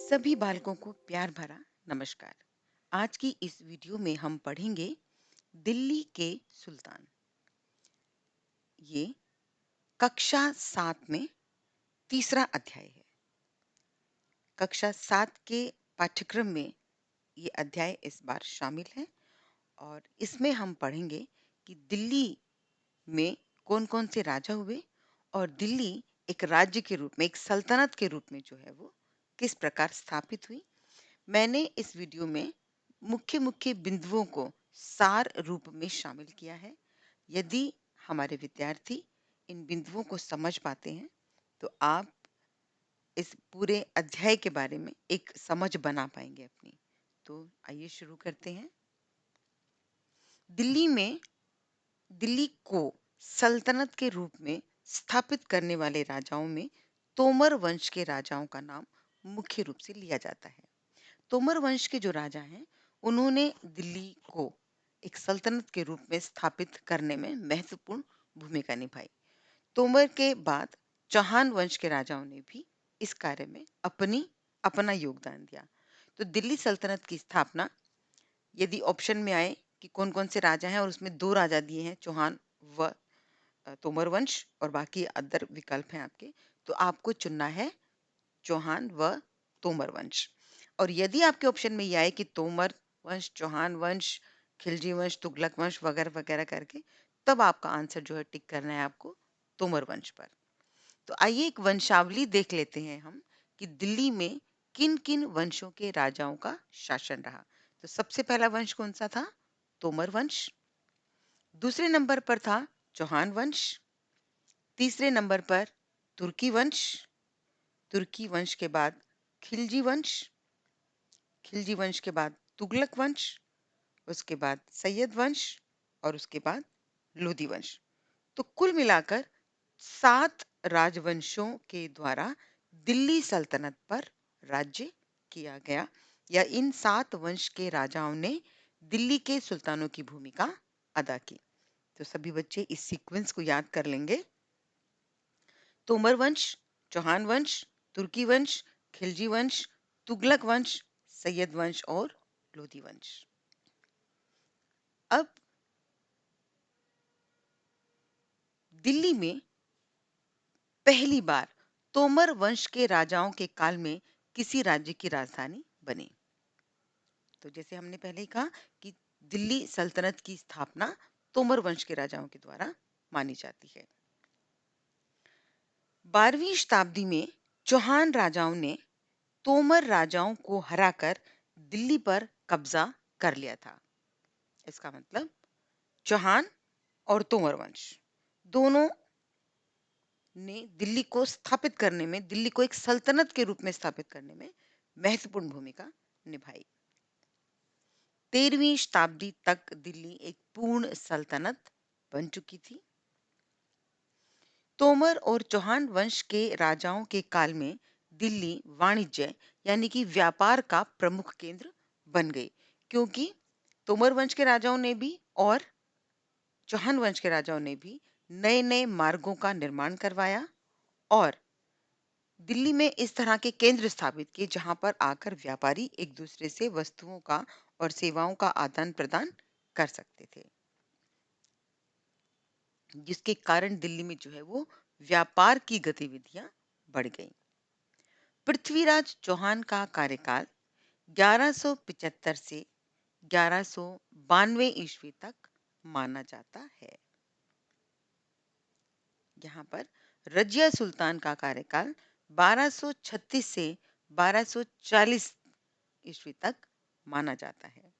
सभी बालकों को प्यार भरा नमस्कार। आज की इस वीडियो में हम पढ़ेंगे दिल्ली के सुल्तान। ये कक्षा 7 में तीसरा अध्याय है। कक्षा 7 के पाठ्यक्रम में ये अध्याय इस बार शामिल है और इसमें हम पढ़ेंगे कि दिल्ली में कौन-कौन से राजा हुए और दिल्ली एक राज्य के रूप में, एक सल्तनत के रूप में जो है वो किस प्रकार स्थापित हुई। मैंने इस वीडियो में मुख्य-मुख्य बिंदुओं को सार रूप में शामिल किया है। यदि हमारे विद्यार्थी इन बिंदुओं को समझ पाते हैं, तो आप इस पूरे अध्याय के बारे में एक समझ बना पाएँगे अपनी। तो आइए शुरू करते हैं। दिल्ली में दिल्ली को सल्तनत के रूप में स्थापित करने वाले राजाओं में तोमर वंश के राजाओं का नाम मुख्य रूप से लिया जाता है। तोमर वंश के जो राजा हैं, उन्होंने दिल्ली को एक सल्तनत के रूप में स्थापित करने में महत्वपूर्ण भूमिका निभाई। तोमर के बाद चौहान वंश के राजाओं ने भी इस कार्य में अपना योगदान दिया। तो दिल्ली सल्तनत की स्थापना, यदि ऑप्शन में आए कि कौन-कौन से राजा हैं और उसमें 2 राजा दिए हैं, चौहान व तोमर वंश और बाकी अदर विकल्प हैं आपके, तो आपको चुनना है चौहान व तोमर वंश। और यदि आपके ऑप्शन में ये आए कि तोमर वंश, चौहान वंश, खिलजी वंश, तुगलक वंश वगैरह-वगैरह करके, तब आपका आंसर जो है टिक करना है आपको तोमर वंश पर। तो आइए एक वंशावली देख लेते हैं हम कि दिल्ली में किन-किन वंशों के राजाओं का शासन रहा। तो सबसे पहला वंश कौन-सा था? तोमर वंश। दूसरे नंबर पर था चौहान वंश। तीसरे नंबर पर तुर्की वंश। तुर्की वंश के बाद खिलजी वंश। खिलजी वंश के बाद तुगलक वंश, उसके बाद सैयद वंश और उसके बाद लोधी वंश। तो कुल मिलाकर 7 राजवंशों के द्वारा दिल्ली सल्तनत पर राज्य किया गया, या इन 7 वंश के राजाओं ने दिल्ली के सुल्तानों की भूमिका अदा की। तो सभी बच्चे इस सीक्वेंस को याद कर लेंगे। तोमर वंश, चौहान वंश, तुर्की वंश, खिलजी वंश, तुगलक वंश, सैयद वंश और लोधी वंश। अब दिल्ली में पहली बार तोमर वंश के राजाओं के काल में किसी राज्य की राजधानी बनी। तो जैसे हमने पहले ही कहा कि दिल्ली सल्तनत की स्थापना तोमर वंश के राजाओं के द्वारा मानी जाती है। 12वीं शताब्दी में चौहान राजाओं ने तोमर राजाओं को हराकर दिल्ली पर कब्जा कर लिया था। इसका मतलब चौहान और तोमर वंश दोनों ने दिल्ली को स्थापित करने में, दिल्ली को एक सल्तनत के रूप में स्थापित करने में महत्वपूर्ण भूमिका निभाई। 13वीं शताब्दी तक दिल्ली एक पूर्ण सल्तनत बन चुकी थी। तोमर और चौहान वंश के राजाओं के काल में दिल्ली वाणिज्य यानी कि व्यापार का प्रमुख केंद्र बन गई, क्योंकि तोमर वंश के राजाओं ने भी और चौहान वंश के राजाओं ने भी नए-नए मार्गों का निर्माण करवाया और दिल्ली में इस तरह के केंद्र स्थापित किए जहां पर आकर व्यापारी एक दूसरे से वस्तुओं का और सेवाओं का आदान प्रदान कर सकते थे, जिसके कारण दिल्ली में जो है वो व्यापार की गतिविधियां बढ़ गईं। पृथ्वीराज चौहान का कार्यकाल 1175 से 1192 ईस्वी तक माना जाता है। यहाँ पर रजिया सुल्तान का कार्यकाल 1236 से 1240 ईस्वी तक माना जाता है।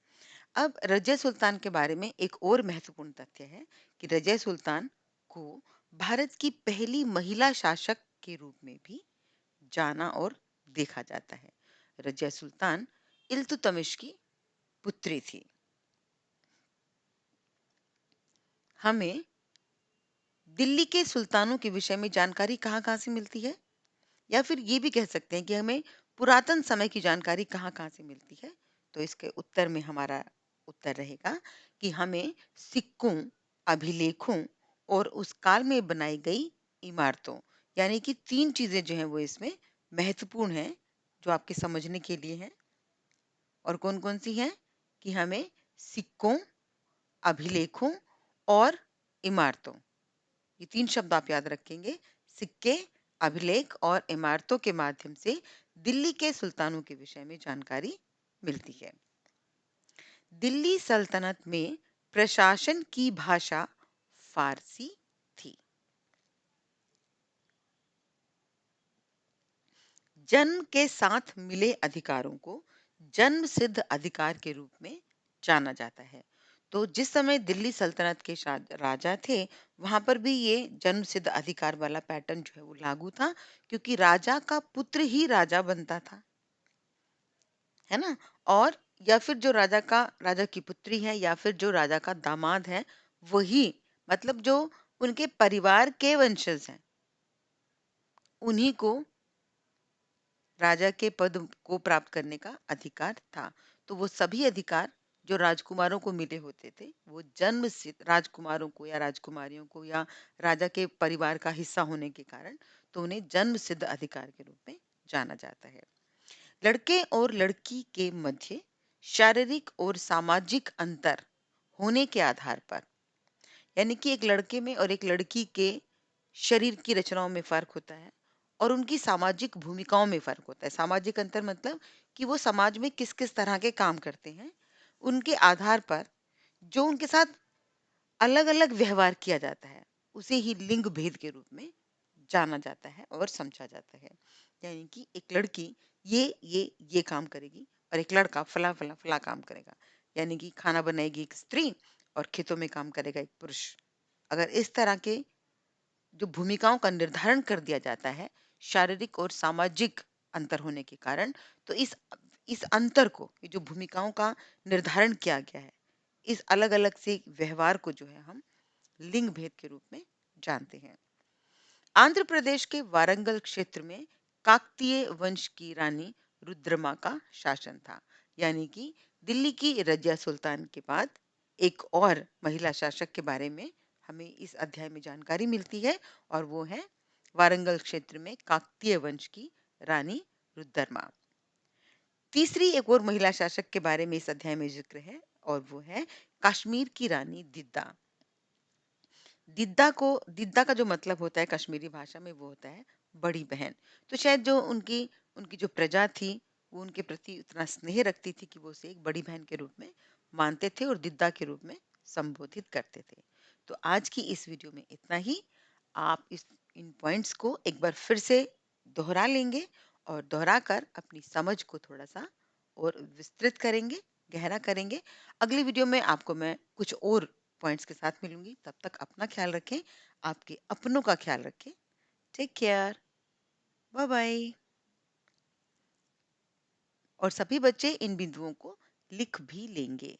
अब रजिया सुल्तान के बारे में एक और महत्वपूर्ण तथ्य है कि रजिया सुल्तान को भारत की पहली महिला शासक के रूप में भी जाना और देखा जाता है। रजिया सुल्तान इल्तुतमिश की पुत्री थी। हमें दिल्ली के सुल्तानों के विषय में जानकारी कहाँ-कहाँ से मिलती है? या फिर ये भी कह सकते हैं कि हमें पुरातन समय की जानकारी कहाँ-कहाँ से मिलती है? तो इसके उत्तर में हमारा उत्तर रहेगा कि हमें सिक्कों, अभिलेखों और उस काल में बनाई गई इमारतों, यानी कि 3 चीज़ें जो हैं वो इसमें महत्वपूर्ण हैं, जो आपके समझने के लिए हैं। और कौन-कौन सी हैं? कि हमें सिक्कों, अभिलेखों और इमारतों, ये 3 शब्द आप याद रखेंगे। सिक्के, अभिलेख और इमारतों के माध्यम से दिल्ली के सुल्तानों के विषय में जानकारी मिलती है। दिल्ली सल्तनत में प्रशासन की भाषा फारसी थी। जन्म के साथ मिले अधिकारों को जन्म सिद्ध अधिकार के रूप में जाना जाता है। तो जिस समय दिल्ली सल्तनत के राजा थे, वहां पर भी ये जन्म सिद्ध अधिकार वाला पैटर्न जो है वो लागू था, क्योंकि राजा का पुत्र ही राजा बनता था, है ना? और या फिर जो राजा की पुत्री है या फिर जो राजा का दामाद है, वही, मतलब जो उनके परिवार के वंशज हैं, उन्हीं को राजा के पद को प्राप्त करने का अधिकार था। तो वो सभी अधिकार जो राजकुमारों को मिले होते थे, वो जन्म से राजकुमारों को या राजकुमारियों को या राजा के परिवार का हिस्सा होने के कारण, तो उन्हें जन्म सिद्ध अधिकार के रूप में जाना जाता है। लड़के और लड़की के मध्य शारीरिक और सामाजिक अंतर होने के आधार पर, यानी कि एक लड़के में और एक लड़की के शरीर की रचनाओं में फ़र्क होता है और उनकी सामाजिक भूमिकाओं में फ़र्क होता है। सामाजिक अंतर मतलब कि वो समाज में किस-किस तरह के काम करते हैं, उनके आधार पर जो उनके साथ अलग-अलग व्यवहार किया जाता है, उसे ही लिंग भेद के रूप में जाना जाता है और समझा जाता है। यानी कि एक लड़की ये काम करेगी और एक लड़का फला काम करेगा। यानी कि खाना बनाएगी एक स्त्री और खेतों में काम करेगा एक पुरुष। अगर इस तरह के जो भूमिकाओं का निर्धारण कर दिया जाता है, शारीरिक और सामाजिक अंतर होने के कारण, तो इस अंतर को, ये जो भूमिकाओं का निर्धारण किया गया है, इस अलग-अलग से व्यवहार को जो है हम लिंग भेद के रूप में जानते हैं। आंध्र प्रदेश के वारंगल क्षेत्र में काकतीय वंश की रानी रुद्रमा का शासन था। यानी कि दिल्ली की रजिया सुल्तान के बाद एक और महिला शासक के बारे में हमें इस अध्याय में जानकारी मिलती है, और वो है वारंगल क्षेत्र में काकतीय वंश की रानी रुद्रमा। तीसरी एक और महिला शासक के बारे में इस अध्याय में जिक्र है, और वो है कश्मीर की रानी दिद्दा। दिद्दा का जो मतलब होता है कश्मीरी भाषा में, वो होता है बड़ी बहन। तो शायद जो उनकी उनकी जो प्रजा थी, वो उनके प्रति उतना स्नेह रखती थी कि वो उसे एक बड़ी बहन के रूप में मानते थे और दिद्दा के रूप में संबोधित करते थे। तो आज की इस वीडियो में इतना ही। आप इस इन पॉइंट्स को एक बार फिर से दोहरा लेंगे और दोहराकर अपनी समझ को थोड़ा-सा और विस्तृत करेंगे, गहरा करेंगे। अगली वीडियो में आपको मैं कुछ और पॉइंट्स के साथ मिलूंगी। तब तक अपना ख्याल रखें, आपके अपनों का ख्याल रखें। Take care, bye bye. और सभी बच्चे इन बिंदुओं को लिख भी लेंगे।